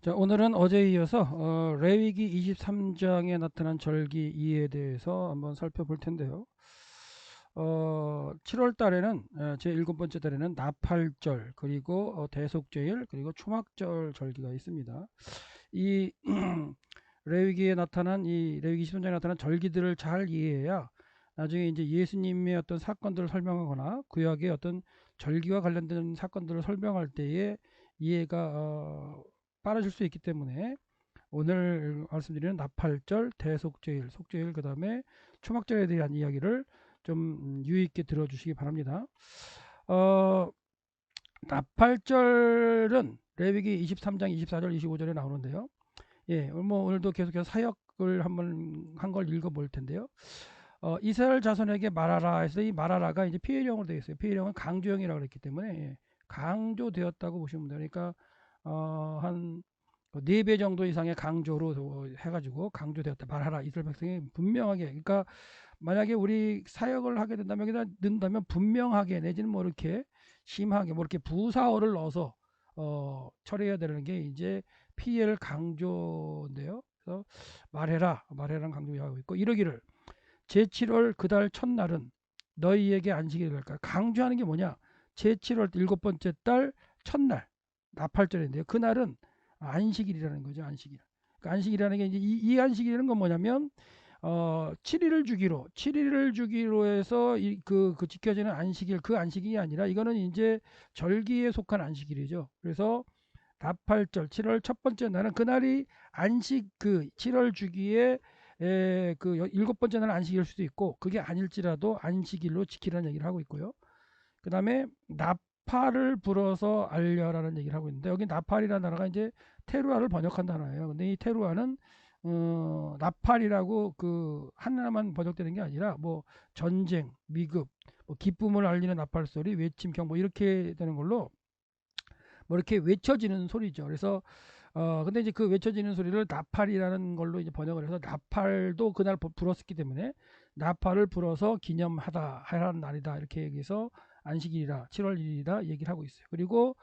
자, 오늘은 어제에 이어서 레위기 23장에 나타난 절기 이해에 대해서 한번 살펴볼 텐데요. 7월 달에는 제 일곱 번째 달에는 나팔절 그리고 대속죄일 그리고 초막절 절기가 있습니다. 이 레위기에 나타난 이 레위기 23장에 나타난 절기들을 잘 이해해야 나중에 이제 예수님의 어떤 사건들을 설명하거나 구약의 어떤 절기와 관련된 사건들을 설명할 때에 이해가 빠르실 수 있기 때문에 오늘 말씀드리는 나팔절, 대속죄일, 속죄일, 그 다음에 초막절에 대한 이야기를 좀 유의 있게 들어주시기 바랍니다. 어, 나팔절은 레위기 23장 24절 25절에 나오는데요. 예, 뭐 오늘도 계속해서 사역을 한번 한 걸 읽어볼 텐데요. 이스라엘 자손에게 말하라 해서 이 말하라가 이제 피해령으로 되어 있어요. 피해령은 강조형이라고 그랬기 때문에 강조되었다고 보시면 돼요. 그러니까 한 4배 정도 이상의 강조로 해가지고 강조되었다 말하라. 이스라엘 백성이 분명하게, 그러니까 만약에 우리 사역을 하게 된다면 여기다 넣는다면 분명하게 내지는 뭐 이렇게 심하게 뭐 이렇게 부사어를 넣어서 처리해야 되는 게 이제 피해를 강조인데요. 그래서 말해라는 강조하고 있고 이러기를 제7월 그달 첫날은 너희에게 안식일이 될까. 강조하는 게 뭐냐? 제7월 일곱 번째 달 첫날 나팔절인데요. 그날은 안식일이라는 거죠. 안식일. 그러니까 안식일이라는 게 이제 이 안식일이라는 건 뭐냐면 7일을 주기로 해서 그 지켜지는 안식일, 그 안식일이 아니라 이거는 이제 절기에 속한 안식일이죠. 그래서 나팔절 7월 첫 번째 날은 그날이 안식, 그 7월 주기에 그 일곱 번째 날은 안식일 수도 있고 그게 아닐지라도 안식일로 지키라는 얘기를 하고 있고요. 그 다음에 나팔을 불어서 알려라는 얘기를 하고 있는데 여기 나팔이라는 단어가 이제 테루아를 번역한 단어예요. 근데 이 테루아는 나팔이라고 그 하나만 번역되는 게 아니라 뭐 전쟁, 미급, 뭐 기쁨을 알리는 나팔 소리, 외침, 경보 이렇게 되는 걸로 뭐 이렇게 외쳐지는 소리죠. 그래서 근데 이제 그 외쳐지는 소리를 나팔이라는 걸로 이제 번역을 해서 나팔도 그날 불었기 때문에 나팔을 불어서 기념하다 하라는 날이다 이렇게 얘기해서 안식일이다 7월 1일이다 얘기를 하고 있어요. 그리고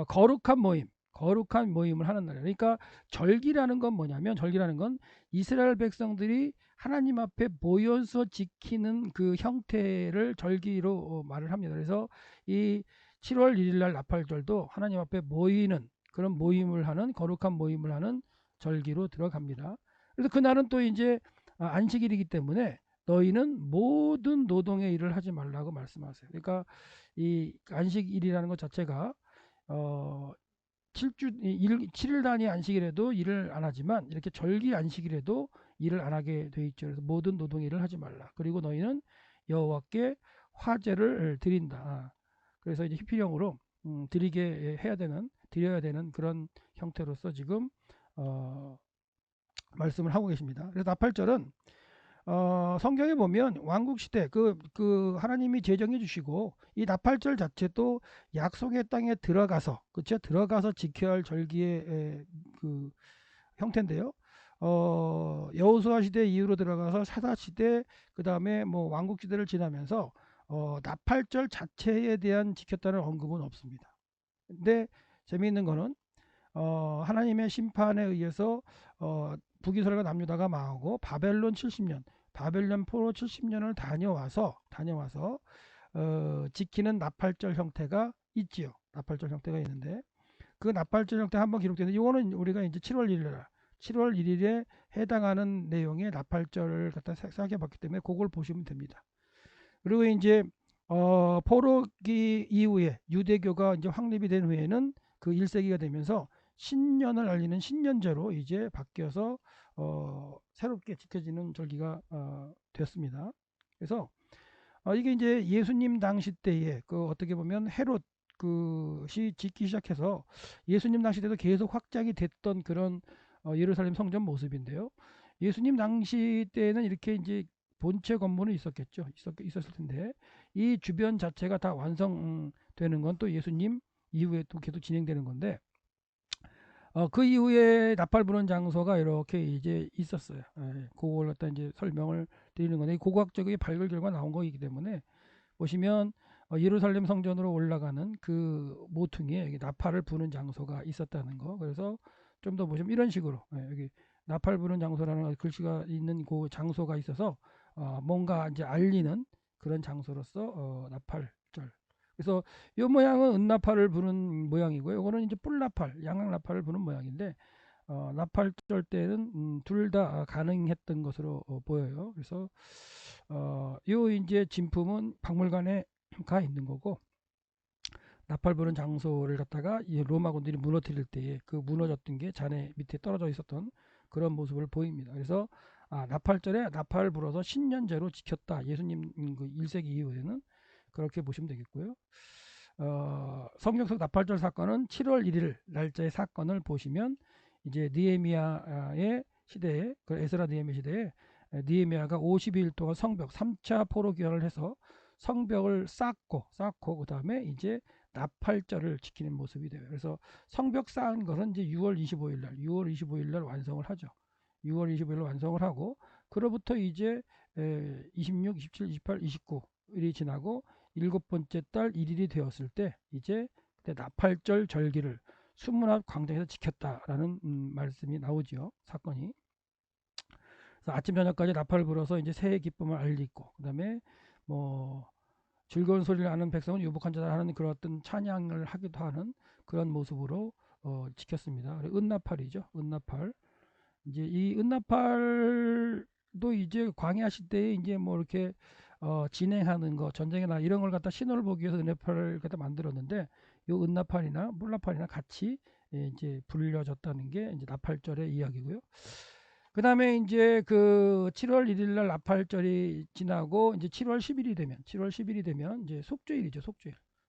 거룩한 모임을 하는 날이에요. 그러니까 절기라는 건 뭐냐면 절기라는 건 이스라엘 백성들이 하나님 앞에 모여서 지키는 그 형태를 절기로 말을 합니다. 그래서 이 7월 1일 날 나팔절도 하나님 앞에 모이는 그런 모임을 하는 거룩한 모임을 하는 절기로 들어갑니다. 그래서 그날은 또 이제 안식일이기 때문에 너희는 모든 노동의 일을 하지 말라고 말씀하세요. 그러니까 이 안식일이라는 것 자체가 어 7일 단위 안식일에도 일을 안 하지만 이렇게 절기 안식일에도 일을 안 하게 돼 있죠. 그래서 모든 노동의 일을 하지 말라. 그리고 너희는 여호와께 화제를 드린다. 그래서 이제 희필형으로 드려야 되는 그런 형태로서 지금 어, 말씀을 하고 계십니다. 그래서 나팔절은 성경에 보면 왕국 시대 그 하나님이 제정해 주시고 이 나팔절 자체도 약속의 땅에 들어가서 그렇죠 들어가서 지켜야 할 절기의 그 형태인데요. 여호수아 시대 이후로 들어가서 사사 시대 그 다음에 뭐 왕국 시대를 지나면서 나팔절 자체에 대한 지켰다는 언급은 없습니다. 근데 재미있는 거는 하나님의 심판에 의해서 북이스라엘과 남유다가 망하고 바벨론 70년, 바벨론 포로 70년을 다녀와서 지키는 나팔절 형태가 있지요. 나팔절 형태가 있는데 그 나팔절 형태 한번 기록되는데 이거는 우리가 이제 7월 1일에 해당하는 내용의 나팔절을 갖다 생각해 봤기 때문에 그걸 보시면 됩니다. 그리고 이제 포로기 이후에 유대교가 이제 확립이 된 후에는 그 1세기가 되면서 신년을 알리는 신년제로 이제 바뀌어서 새롭게 지켜지는 절기가 됐습니다. 그래서 이게 이제 예수님 당시 때에 그 어떻게 보면 헤롯 그시 짓기 시작해서 예수님 당시 때도 계속 확장이 됐던 그런 예루살렘 성전 모습인데요. 예수님 당시 때는 이렇게 이제 본체 건물은 있었겠죠. 있었을 텐데 이 주변 자체가 다 완성되는 건 또 예수님 이후에 또 계속 진행되는 건데 그 이후에 나팔 부는 장소가 이렇게 이제 있었어요. 예, 그걸 갖다 이제 설명을 드리는 건데 고고학적인 발굴 결과 나온 거이기 때문에 보시면 예루살렘 성전으로 올라가는 그 모퉁이에 나팔을 부는 장소가 있었다는 거. 그래서 좀 더 보시면 이런 식으로 여기 나팔 부는 장소라는 글씨가 있는 그 장소가 있어서 뭔가 이제 알리는 그런 장소로서 나팔절. 그래서 이 모양은 은나팔을 부는 모양이고요. 이거는 이제 뿔나팔, 양악나팔을 부는 모양인데 나팔절 때는 둘 다 가능했던 것으로 보여요. 그래서 요 이제 진품은 박물관에 가 있는 거고 나팔 부는 장소를 갖다가 이 로마군들이 무너뜨릴 때에 그 무너졌던 게 잔해 밑에 떨어져 있었던 그런 모습을 보입니다. 그래서 나팔절에 나팔 불어서 신년제로 지켰다. 예수님 그 1세기 이후에는 그렇게 보시면 되겠고요. 성경 속 나팔절 사건은 7월 1일 날짜의 사건을 보시면 이제 느헤미야의 시대에 그 에스라 느헤미야 시대에 느헤미야가 52일 동안 성벽 3차 포로 귀환을 해서 성벽을 쌓고 그 다음에 이제 나팔절을 지키는 모습이 돼요. 그래서 성벽 쌓은 것은 이제 6월 25일 날 완성을 하죠. 6월 25일 날 완성을 하고 그로부터 이제 26, 27, 28, 29일이 지나고 일곱 번째 달 1일이 되었을 때 이제 그때 나팔절 절기를 수문앞 광장에서 지켰다라는 말씀이 나오지요. 사건이. 그래서 아침 저녁까지 나팔을 불어서 이제 새해 기쁨을 알리고 그다음에 뭐 즐거운 소리를 하는 백성은 유복한 자라 하는 그런 어떤 찬양을 하기도 하는 그런 모습으로 지켰습니다. 은나팔이죠. 은나팔. 이제 이 은나팔도 이제 광야 시대에 이제 뭐 이렇게 진행하는 거 전쟁이나 이런 걸 갖다 신호를 보기 위해서 은나팔을 갖다 만들었는데 이 은나팔이나 물나팔이나 같이 이제 불려졌다는 게 이제 나팔절의 이야기고요. 그 다음에 이제 그 7월 1일 날 나팔절이 지나고 이제 7월 10일이 되면 이제 속죄일이죠.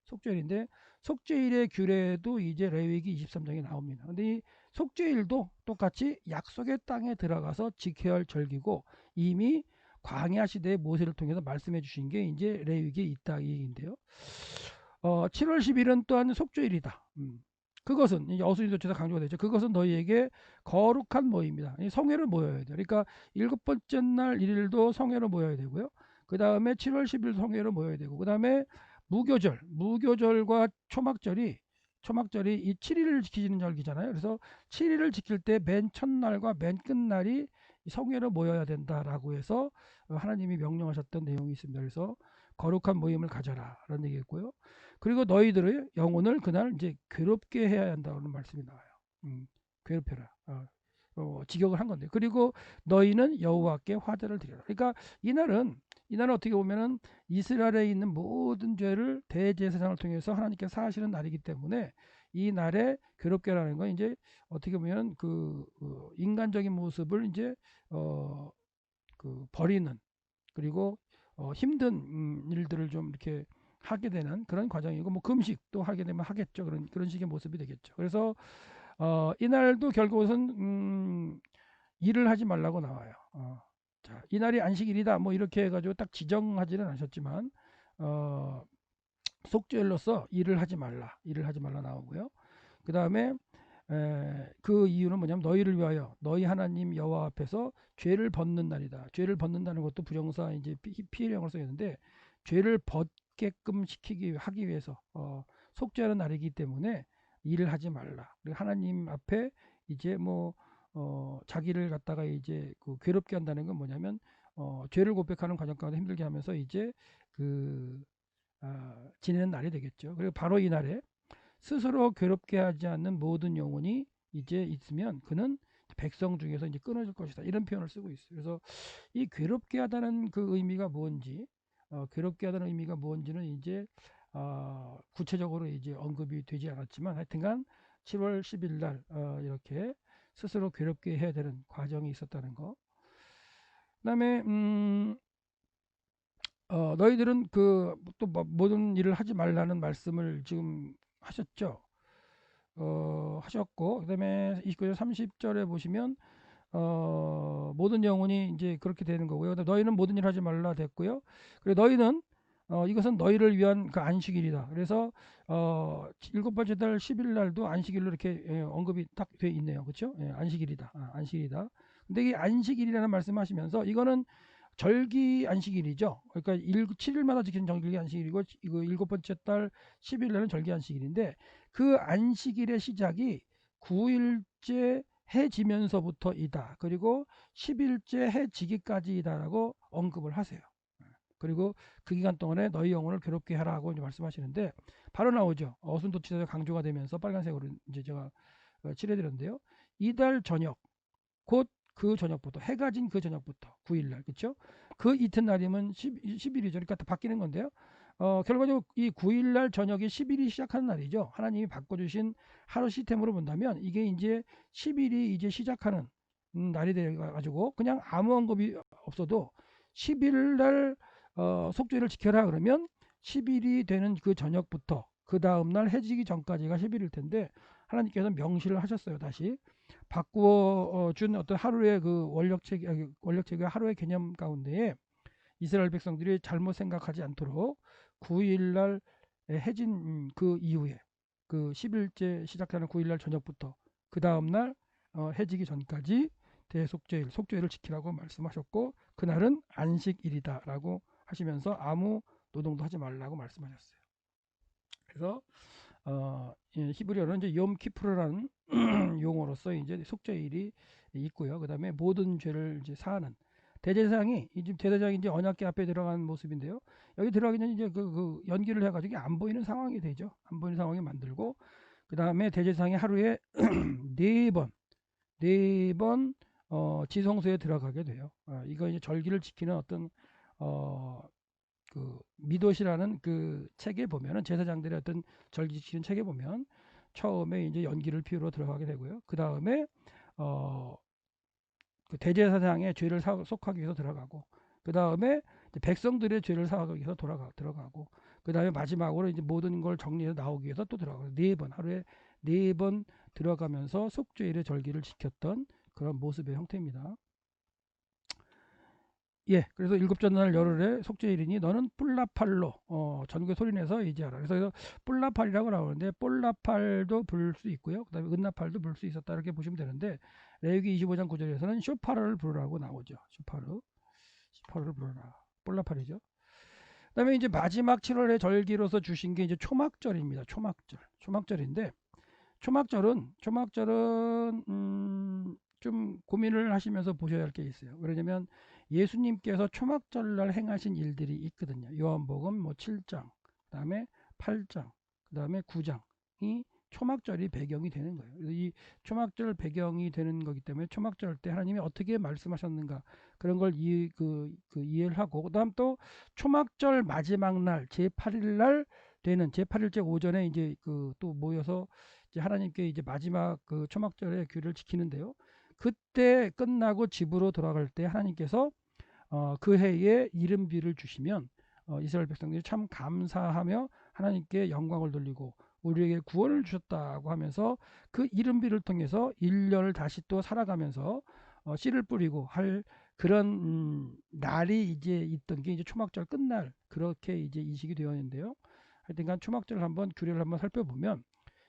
속죄일인데 속죄일의 규례도 이제 레위기 23장에 나옵니다. 근데 이 속죄일도 똑같이 약속의 땅에 들어가서 지켜야 할 절기고 이미 광야 시대의 모세를 통해서 말씀해 주신 게 이제 레위기에 있다 이 얘기인데요. 7월 10일은 또한 속죄일이다. 그것은 이제 어수리도처에서 강조가 되죠. 그것은 너희에게 거룩한 모임이다. 성회를 모여야 돼요. 그러니까 일곱 번째 날 1일도 성회로 모여야 되고요. 그 다음에 7월 10일 성회로 모여야 되고 그 다음에 무교절과 초막절이 이 7일을 지키는 절기잖아요. 그래서 7일을 지킬 때 맨 첫날과 맨 끝날이 성회로 모여야 된다라고 해서 하나님이 명령하셨던 내용이 있습니다. 그래서 거룩한 모임을 가져라 라는 얘기였고요. 그리고 너희들의 영혼을 그날 이제 괴롭게 해야 한다는 말씀이 나와요. 괴롭혀라. 직역을 한 건데. 그리고 너희는 여호와께 화제를 드려라. 그러니까 이날은 어떻게 보면은 이스라엘에 있는 모든 죄를 대제사장을 통해서 하나님께 사하시는 날이기 때문에 이 날에 괴롭게라는 건 이제 어떻게 보면 그 인간적인 모습을 이제 그 버리는 그리고 힘든 일들을 좀 이렇게 하게 되는 그런 과정이고 뭐 금식도 하게 되면 하겠죠. 그런 식의 모습이 되겠죠. 그래서 이날도 결국은 일을 하지 말라고 나와요. 자, 이날이 안식일이다 뭐 이렇게 해가지고 딱 지정하지는 않으셨지만 속죄일로서 일을 하지 말라 나오고요. 그 다음에 그 이유는 뭐냐면 너희를 위하여 너희 하나님 여호와 앞에서 죄를 벗는 날이다. 죄를 벗는다는 것도 부정사 이제 피해령을 써있는데 죄를 벗게끔 하기 위해서 속죄하는 날이기 때문에 일을 하지 말라. 그리고 하나님 앞에 이제 뭐 자기를 갖다가 이제 그 괴롭게 한다는 건 뭐냐면 죄를 고백하는 과정 가운데 힘들게 하면서 이제 그 지내는 날이 되겠죠. 그리고 바로 이 날에 스스로 괴롭게 하지 않는 모든 영혼이 이제 있으면 그는 백성 중에서 이제 끊어질 것이다. 이런 표현을 쓰고 있어요. 그래서 이 괴롭게 하다는 그 의미가 뭔지, 괴롭게 하다는 의미가 뭔지는 이제 구체적으로 이제 언급이 되지 않았지만 하여튼간 7월 10일 날 이렇게 스스로 괴롭게 해야 되는 과정이 있었다는 거. 그다음에 너희들은 그 또 모든 일을 하지 말라는 말씀을 지금 하셨죠. 하셨고 그다음에 29절 30절에 보시면 모든 영혼이 이제 그렇게 되는 거고요. 너희는 모든 일 하지 말라 됐고요. 그리고 너희는 이것은 너희를 위한 그 안식일이다. 그래서 일곱 번째 달 10일 날도 안식일로 이렇게 언급이 딱 돼 있네요. 그렇죠? 안식일이다. 안식일이다. 근데 이 안식일이라는 말씀하시면서 이거는 절기 안식일이죠. 그러니까 7일마다 지키는 절기 안식일이고 이거 일곱 번째 달 10일 날은 절기 안식일인데 그 안식일의 시작이 9일째 10일째 해 지면서부터이다. 그리고 10일째 해 지기까지이다라고 언급을 하세요. 그리고 그 기간 동안에 너희 영혼을 괴롭게 하라고 이제 말씀하시는데 바로 나오죠. 어순도치에서 강조가 되면서 빨간색으로 이제 제가 칠해드렸는데요. 이달 저녁 곧 그 저녁부터 해가 진 그 저녁부터 9일날 그렇죠? 그 이튿날이면 10일이죠. 그러니까 바뀌는 건데요. 결과적으로 이 9일날 저녁이 10일이 시작하는 날이죠. 하나님이 바꿔주신 하루 시스템으로 본다면 이게 이제 10일이 이제 시작하는 날이 돼가지고 그냥 아무 언급이 없어도 10일날 속죄를 지켜라 그러면 10일이 되는 그 저녁부터 그 다음날 해지기 전까지가 10일일 텐데 하나님께서 명시를 하셨어요. 다시 바꾸어 준 어떤 하루의 그 원력체계 하루의 개념 가운데에 이스라엘 백성들이 잘못 생각하지 않도록 9일날 해진 그 이후에 그 10일째 시작하는 9일날 저녁부터 그 다음날 해지기 전까지 대속죄일 속죄일을 지키라고 말씀하셨고 그날은 안식일이다라고 하시면서 아무 노동도 하지 말라고 말씀하셨어요. 그래서 히브리어는 이제 욤 키프르라는 용어로서 이제 속죄일이 있고요. 그 다음에 모든 죄를 이제 사하는 대제사장이 이제 대제사장이 이제 언약궤 앞에 들어간 모습인데요. 여기 들어가기 전에 이제 그 연기를 해가지고 안 보이는 상황이 되죠. 안 보이는 상황이 만들고 그 다음에 대제사장이 하루에 네 번 지성소에 들어가게 돼요. 이거 이제 절기를 지키는 어떤 그 미도시라는 그 책에 보면은 제사장들의 어떤 절기 지키는 책에 보면 처음에 이제 연기를 피우러 들어가게 되고요. 그 다음에 그 대제사장의 죄를 속하기 위해서 들어가고 그 다음에 백성들의 죄를 사하기 위해서 들어가고 그 다음에 마지막으로 이제 모든 걸 정리해서 나오기 위해서 또 들어가고 하루에 4번 들어가면서 속죄일의 절기를 지켰던 그런 모습의 형태입니다. 예, 그래서 일곱 전날 열흘에 속죄일이니 너는 뿔나팔로 전국에 소리내서 이제하라. 그래서 뿔나팔이라고 나오는데 뿔나팔도 불 수 있고요. 그다음에 은나팔도 불 수 있었다 이렇게 보시면 되는데 레위기 25장 9절에서는 쇼파르를 부르라고 나오죠. 쇼파르를 부르라. 뿔나팔이죠. 그다음에 이제 마지막 7월의 절기로서 주신 게 이제 초막절입니다. 초막절인데 초막절은 좀 고민을 하시면서 보셔야 할 게 있어요. 왜냐면 예수님께서 초막절날 행하신 일들이 있거든요. 요한복음 뭐 7장, 그다음에 8장, 그다음에 9장이 초막절이 배경이 되는 거예요. 그래서 이 초막절 배경이 되는 거기 때문에 초막절 때 하나님이 어떻게 말씀하셨는가 그런 걸 이해를 하고 그다음 또 초막절 마지막 날 제8일 날 되는 제8일째 오전에 이제 또 모여서 이제 하나님께 이제 마지막 그 초막절의 규를 지키는데요. 그때 끝나고 집으로 돌아갈 때 하나님께서 그 해에 이른비를 주시면 이스라엘 백성들이 참 감사하며 하나님께 영광을 돌리고 우리에게 구원을 주셨다고 하면서 그 이른비를 통해서 1년을 다시 또 살아가면서 씨를 뿌리고 할 그런 날이 이제 있던 게 이제 초막절 끝날 그렇게 이제 인식이 되었는데요. 하여튼간 초막절을 한번 규례를 한번 살펴보면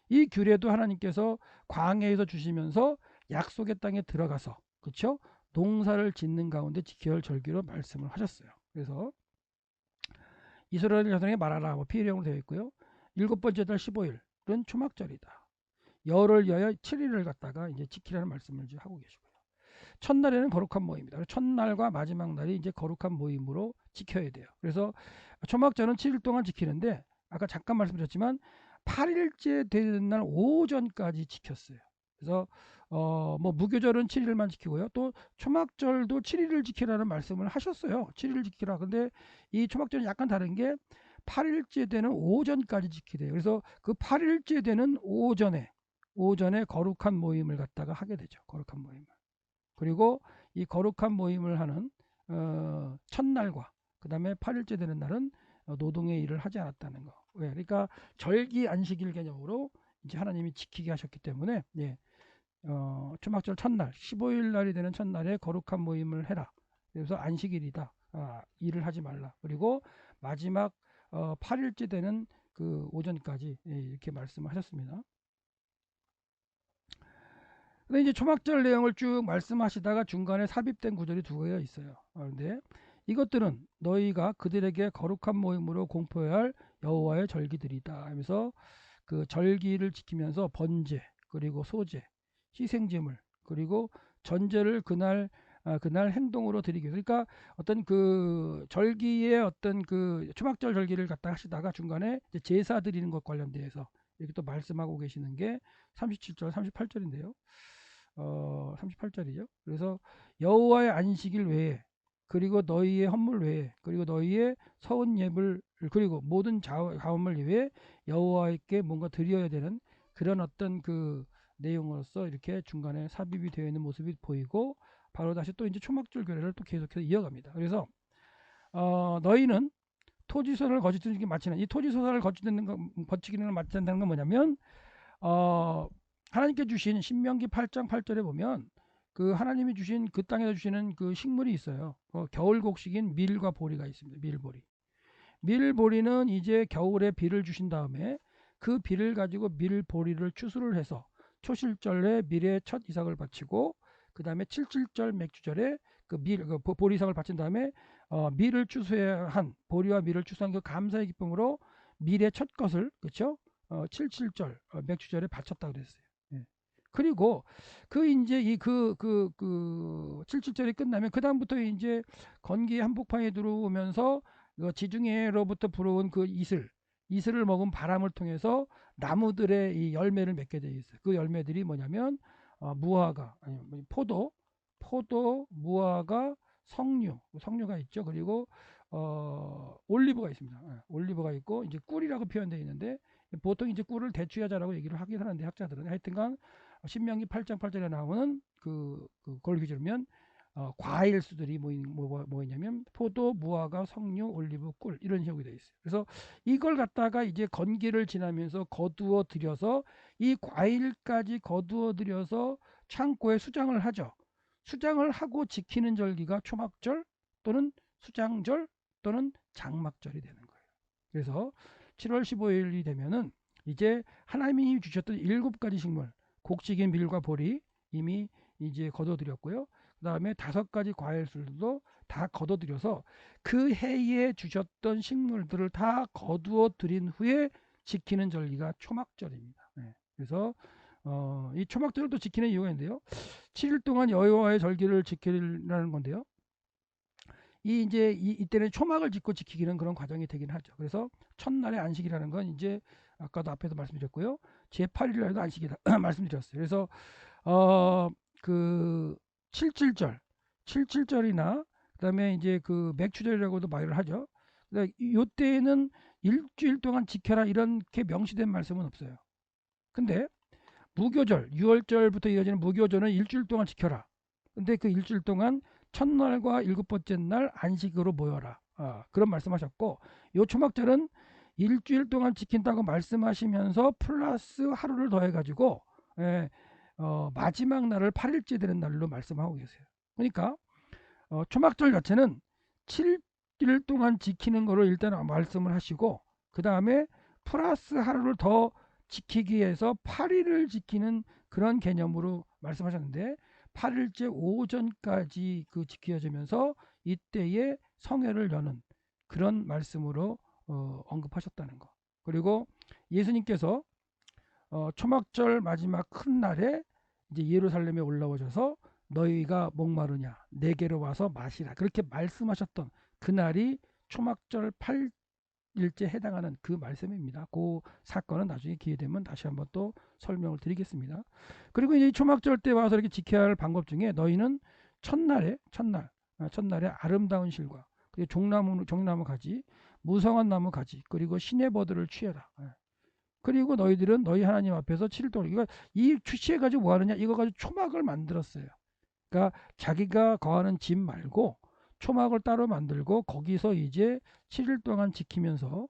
이 규례도 하나님께서 광야에서 주시면서 약속의 땅에 들어가서 그렇죠? 농사를 짓는 가운데 지켜야 할 절기로 말씀을 하셨어요. 그래서 이스라엘 자손에게 말하라 뭐 피해령으로 되어 있고요. 일곱 번째 달 15일은 초막절이다. 열을 위하여 7일을 갖다가 이제 지키라는 말씀을 이제 하고 계시고요. 첫날에는 거룩한 모임이다. 첫날과 마지막 날이 이제 거룩한 모임으로 지켜야 돼요. 그래서 초막절은 7일 동안 지키는데 아까 잠깐 말씀드렸지만 8일째 되는 날 오전까지 지켰어요. 그래서 뭐 무교절은 7일만 지키고요. 또 초막절도 7일을 지키라는 말씀을 하셨어요. 7일을 지키라. 근데 이 초막절은 약간 다른 게 8일째 되는 오전까지 지키래요. 그래서 그 8일째 되는 오전에 거룩한 모임을 갖다가 하게 되죠. 거룩한 모임을. 그리고 이 거룩한 모임을 하는 첫날과 그 다음에 8일째 되는 날은 노동의 일을 하지 않았다는 거. 왜? 그러니까 절기 안식일 개념으로 이제 하나님이 지키게 하셨기 때문에 예, 초막절 첫날 15일 날이 되는 첫날에 거룩한 모임을 해라. 그래서 안식일이다. 일을 하지 말라. 그리고 마지막 8일째 되는 그 오전까지 예, 이렇게 말씀하셨습니다. 근데 이제 초막절 내용을 쭉 말씀하시다가 중간에 삽입된 구절이 두 개가 있어요. 그런데 이것들은 너희가 그들에게 거룩한 모임으로 공포해야 할 여호와의 절기들이다 하면서 그 절기를 지키면서 번제 그리고 소제 희생제물, 그리고 전제를 그날 행동으로 드리기 위해서. 그러니까 어떤 그 절기의 어떤 그 초막절 절기를 갖다 하시다가 중간에 이제 제사 드리는 것 관련돼서 이렇게 또 말씀하고 계시는 게 37절, 38절인데요. 38절이죠. 그래서 여호와의 안식일 외에, 그리고 너희의 헌물 외에, 그리고 너희의 서은 예물, 그리고 모든 가원물 외에 여호와께 뭔가 드려야 되는 그런 어떤 그 내용으로서 이렇게 중간에 삽입이 되어 있는 모습이 보이고, 바로 다시 또 이제 초막절 교례를 또 계속해서 이어갑니다. 그래서 너희는 토지소산을 거짓되는 게 마치는, 이 토지소산을 거짓되는 걸 마치 한다는 건 뭐냐면, 하나님께 주신 신명기 8장 8절에 보면 그 하나님이 주신 그 땅에서 주시는 그 식물이 있어요. 겨울 곡식인 밀과 보리가 있습니다. 밀보리. 밀보리는 이제 겨울에 비를 주신 다음에 그 비를 가지고 밀보리를 추수를 해서 초실절에 밀의 첫 이삭을 바치고, 그 다음에 77절 맥주절에 그 보리삭을 바친 다음에 밀을 추수한, 보리와 밀을 추수한 그 감사의 기쁨으로 밀의 첫 것을, 그렇죠? 77절 맥주절에 바쳤다 그랬어요. 예. 그리고 그 이제 이 77절이 끝나면 그 다음부터 이제 건기 한복판에 들어오면서 지중해로부터 불어온 그 이슬을 먹은 바람을 통해서 나무들의 이 열매를 맺게 되어 있어요. 그 열매들이 뭐냐면 무화과, 아니 포도, 무화과, 석류가 있죠. 그리고 올리브가 있습니다. 올리브가 있고, 이제 꿀이라고 표현되어 있는데 보통 이제 꿀을 대추야자라고 얘기를 하긴 하는데, 학자들은 하여튼간 신명기 8장 8절에 나오는 그걸 기준으면 과일수들이 뭐있냐면 포도, 무화과, 석류, 올리브, 꿀, 이런 식으로 되어 있어요. 그래서 이걸 갖다가 이제 건기를 지나면서 거두어 들여서 이 과일까지 거두어 들여서 창고에 수장을 하죠. 수장을 하고 지키는 절기가 초막절 또는 수장절 또는 장막절이 되는 거예요. 그래서 7월 15일이 되면은 이제 하나님이 주셨던 7가지 식물, 곡식인 밀과 보리 이미 이제 거둬들였고요. 그 다음에 5가지 과일술도 다 거둬들여서 그 해에 주셨던 식물들을 다 거두어 들인 후에 지키는 절기가 초막절입니다. 네. 그래서 이 초막절을 또 지키는 이유가 있는데요. 7일 동안 여호와의 절기를 지키라는 건데요. 이때는 초막을 짓고 지키기는 그런 과정이 되긴 하죠. 그래서 첫날의 안식이라는 건 이제 아까도 앞에서 말씀드렸고요. 제8일날도 안식이다 말씀드렸어요. 그래서 그 77절이나 그다음에 이제 그 맥추절이라고도 말을 하죠. 요때에는 일주일 동안 지켜라 이렇게 명시된 말씀은 없어요. 근데 무교절, 6월절부터 이어지는 무교절은 일주일 동안 지켜라. 근데 그 일주일 동안 첫날과 7번째 날 안식으로 모여라. 그런 말씀하셨고, 요 초막절은 일주일 동안 지킨다고 말씀하시면서 플러스 하루를 더해가지고 마지막 날을 8일째 되는 날로 말씀하고 계세요. 그러니까 초막절 자체는 7일 동안 지키는 거로 일단 말씀을 하시고, 그 다음에 플러스 하루를 더 지키기 위해서 8일을 지키는 그런 개념으로 말씀하셨는데, 8일째 오전까지 지켜지면서 이때에 성회를 여는 그런 말씀으로 언급하셨다는 거. 그리고 예수님께서 초막절 마지막 큰 날에 이제 예루살렘에 올라오셔서 너희가 목마르냐 내게로 와서 마시라 그렇게 말씀하셨던 그날이 초막절 8일째 해당하는 그 말씀입니다. 그 사건은 나중에 기회되면 다시 한번 또 설명을 드리겠습니다. 그리고 이제 초막절 때 와서 이렇게 지켜야 할 방법 중에 너희는 첫날에 아름다운 실과 종나무 가지, 무성한 나무 가지, 그리고 시내버들을 취해라. 그리고 너희들은 너희 하나님 앞에서 7일 동안 이 취해 가지고 뭐 하느냐? 이거 가지고 초막을 만들었어요. 그러니까 자기가 거하는 집 말고 초막을 따로 만들고 거기서 이제 7일 동안 지키면서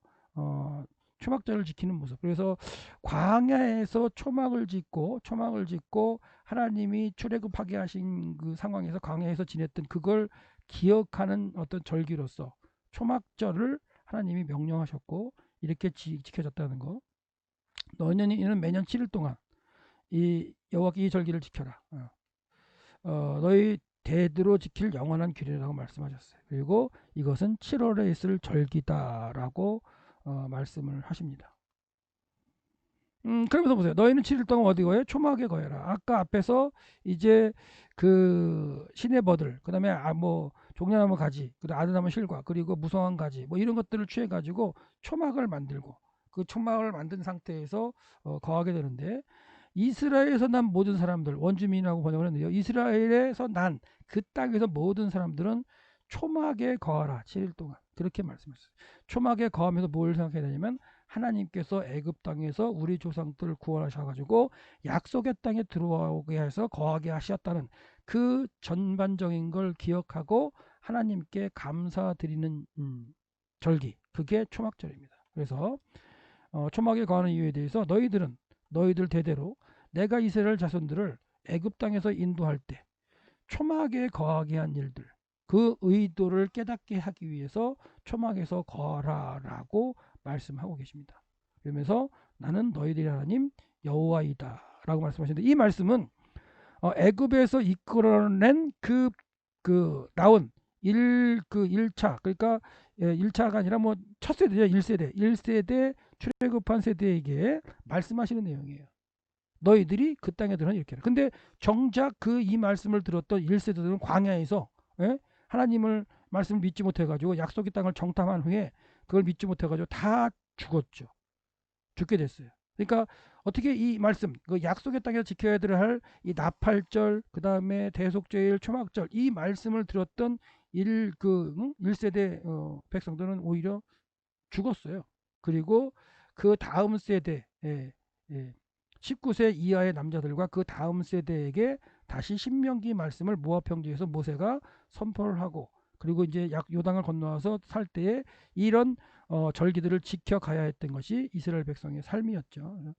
초막절을 지키는 모습. 그래서 광야에서 초막을 짓고 하나님이 출애굽하게 하신 그 상황에서 광야에서 지냈던 그걸 기억하는 어떤 절기로서 초막절을 하나님이 명령하셨고 이렇게 지켜졌다는 거. 너희는 매년 7일 동안 이 여호와께 이 절기를 지켜라. 너희 대대로 지킬 영원한 규례라고 말씀하셨어요. 그리고 이것은 7월에 있을 절기다라고 말씀을 하십니다. 그러면서 보세요. 너희는 7일 동안 어디 거해? 초막에 거해라. 아까 앞에서 이제 그 시내버들, 그다음에 뭐 종려나무 가지, 그다음 아드나무 실과, 그리고 무성한 가지, 뭐 이런 것들을 취해 가지고 초막을 만들고 그 초막을 만든 상태에서 거하게 되는데, 이스라엘에서 난 모든 사람들, 원주민이라고 번역을 했는데요. 이스라엘에서 난 그 땅에서 모든 사람들은 초막에 거하라. 7일 동안. 그렇게 말씀하셨어요. 초막에 거하면서 뭘 생각해야 되냐면, 하나님께서 애굽 땅에서 우리 조상들을 구원하셔 가지고 약속의 땅에 들어오게 해서 거하게 하셨다는 그 전반적인 걸 기억하고 하나님께 감사드리는 절기, 그게 초막절입니다. 그래서 초막에 거하는 이유에 대해서, 너희들 대대로 내가 이스라엘 자손들을 애굽 땅에서 인도할 때 초막에 거하게 한 일들, 그 의도를 깨닫게 하기 위해서 초막에서 거하라라고 말씀하고 계십니다. 그러면서 나는 너희들의 하나님 여호와이다라고 말씀하시는데, 이 말씀은 애굽에서 이끌어낸 나온 그 1차, 그러니까 1차가 아니라 뭐 첫 세대죠. 1세대 출애굽한 세대에게 말씀하시는 내용이에요. 너희들이 그 땅에 들어는 이렇게 해라. 근데 정작 그 이 말씀을 들었던 1세대들은 광야에서, 예? 하나님을 말씀을 믿지 못해가지고 약속의 땅을 정탐한 후에 그걸 믿지 못해가지고 다 죽었죠. 죽게 됐어요. 그러니까 어떻게 이 말씀, 그 약속의 땅에서 지켜야 할 이 나팔절, 그 다음에 대속죄일, 초막절, 이 말씀을 들었던 1세대 백성들은 오히려 죽었어요. 그리고 그 다음 세대, 19세 이하의 남자들과 그 다음 세대에게 다시 신명기 말씀을 모압평지에서 모세가 선포를 하고, 그리고 이제 요단을 건너와서 살 때에 이런 절기들을 지켜가야 했던 것이 이스라엘 백성의 삶이었죠.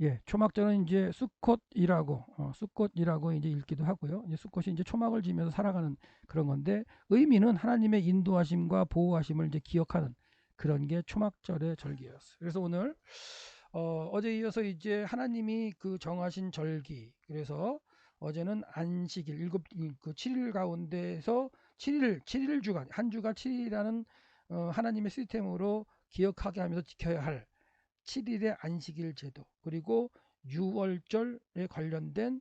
예, 초막절은 이제 수콧이라고 이제 읽기도 하고요. 이제 수콧이 이제 초막을 지면서 살아가는 그런 건데, 의미는 하나님의 인도하심과 보호하심을 이제 기억하는 그런 게 초막절의 절기였어요. 그래서 오늘 어제 이어서 이제 하나님이 그 정하신 절기, 그래서 어제는 안식일, 그 7일 가운데서 7일 주간, 한 주가 7일이라는 하나님의 시스템으로 기억하게 하면서 지켜야 할 7일의 안식일 제도, 그리고 6월절에 관련된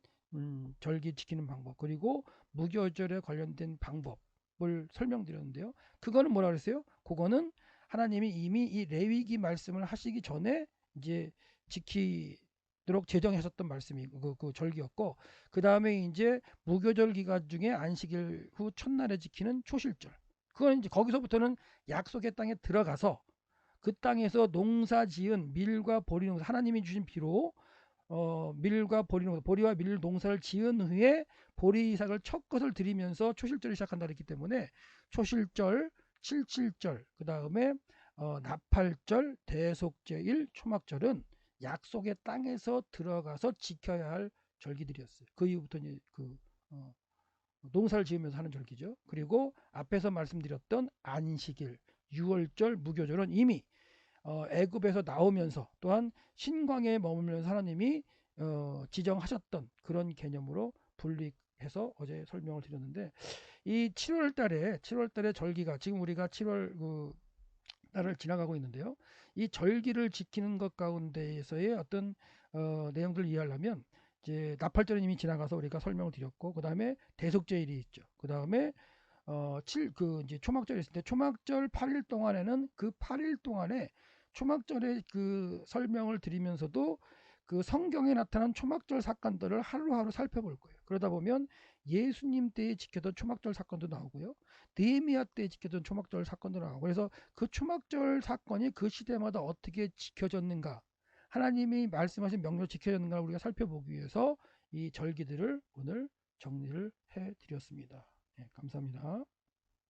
절기 지키는 방법, 그리고 무교절에 관련된 방법을 설명드렸는데요. 그거는 뭐라 그랬어요? 그거는 하나님이 이미 이 레위기 말씀을 하시기 전에 이제 지키도록 제정하셨던 말씀이 그 절기였고, 그 다음에 이제 무교절 기간 중에 안식일 후 첫날에 지키는 초실절, 그건 이제 거기서부터는 약속의 땅에 들어가서 그 땅에서 농사 지은 밀과 보리 농사, 하나님이 주신 비로 밀과 보리 농사, 보리와 밀 농사를 지은 후에 보리 이삭을 첫 것을 드리면서 초실절을 시작한다 그랬기 때문에, 초실절, 칠칠절, 그 다음에 나팔절, 대속죄일, 초막절은 약속의 땅에서 들어가서 지켜야 할 절기들이었어요. 그 이후부터 이제 농사를 지으면서 하는 절기죠. 그리고 앞에서 말씀드렸던 안식일, 6월절, 무교절은 이미 애굽에서 나오면서 또한 신광에 머물면서 하나님이 지정하셨던 그런 개념으로 분리해서 어제 설명을 드렸는데, 이 7월 달에 절기가, 지금 우리가 7월 달을 지나가고 있는데요. 이 절기를 지키는 것 가운데에서의 어떤 내용들을 이해하려면, 이제 나팔절은 이미 지나가서 우리가 설명을 드렸고, 그 다음에 대속죄일이 있죠. 그 다음에 이제 초막절이 있을 때, 초막절 8일 동안에는 그 8일 동안에 초막절의 그 설명을 드리면서도 그 성경에 나타난 초막절 사건들을 하루하루 살펴볼 거예요. 그러다 보면 예수님 때에 지켰던 초막절 사건도 나오고요. 느헤미야 때에 지켰던 초막절 사건도 나오고, 그래서 그 초막절 사건이 그 시대마다 어떻게 지켜졌는가, 하나님이 말씀하신 명령 지켜졌는가를 우리가 살펴보기 위해서 이 절기들을 오늘 정리를 해 드렸습니다. 네, 감사합니다.